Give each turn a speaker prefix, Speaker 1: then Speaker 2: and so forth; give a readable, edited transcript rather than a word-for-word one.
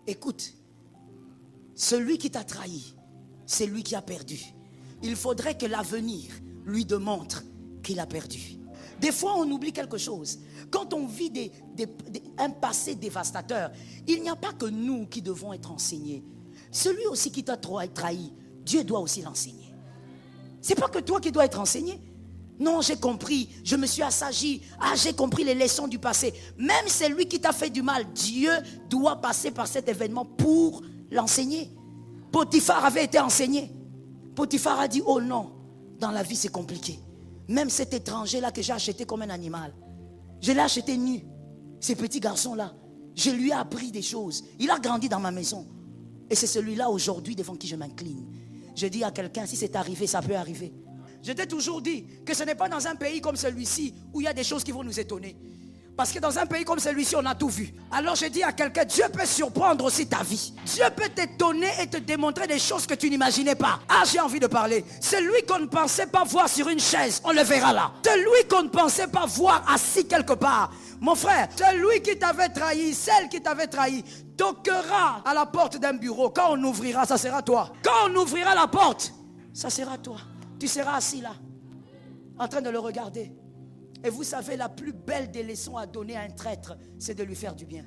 Speaker 1: Écoute, celui qui t'a trahi, c'est lui qui a perdu. Il faudrait que l'avenir lui démontre qu'il a perdu. Des fois, on oublie quelque chose. Quand on vit un passé dévastateur, il n'y a pas que nous qui devons être enseignés. Celui aussi qui t'a trahi, Dieu doit aussi l'enseigner. C'est pas que toi qui dois être enseigné. Non, j'ai compris, je me suis assagi. Ah, j'ai compris les leçons du passé. Même celui qui t'a fait du mal, Dieu doit passer par cet événement pour l'enseigner. Potiphar avait été enseigné. Potiphar a dit, oh non, dans la vie c'est compliqué. Même cet étranger-là que j'ai acheté comme un animal, je l'ai acheté nu. Ce petit garçon-là, je lui ai appris des choses. Il a grandi dans ma maison. Et c'est celui-là aujourd'hui devant qui je m'incline. Je dis à quelqu'un, si c'est arrivé, ça peut arriver. Je t'ai toujours dit que ce n'est pas dans un pays comme celui-ci où il y a des choses qui vont nous étonner. Parce que dans un pays comme celui-ci, on a tout vu. Alors je dis à quelqu'un, Dieu peut surprendre aussi ta vie. Dieu peut t'étonner et te démontrer des choses que tu n'imaginais pas. Ah, j'ai envie de parler. Celui qu'on ne pensait pas voir sur une chaise, on le verra là. Celui qu'on ne pensait pas voir assis quelque part. Mon frère, celui qui t'avait trahi, celle qui t'avait trahi, toquera à la porte d'un bureau. Quand on ouvrira, ça sera toi. Quand on ouvrira la porte, ça sera toi. Tu seras assis là, en train de le regarder. Et vous savez, la plus belle des leçons à donner à un traître, c'est de lui faire du bien.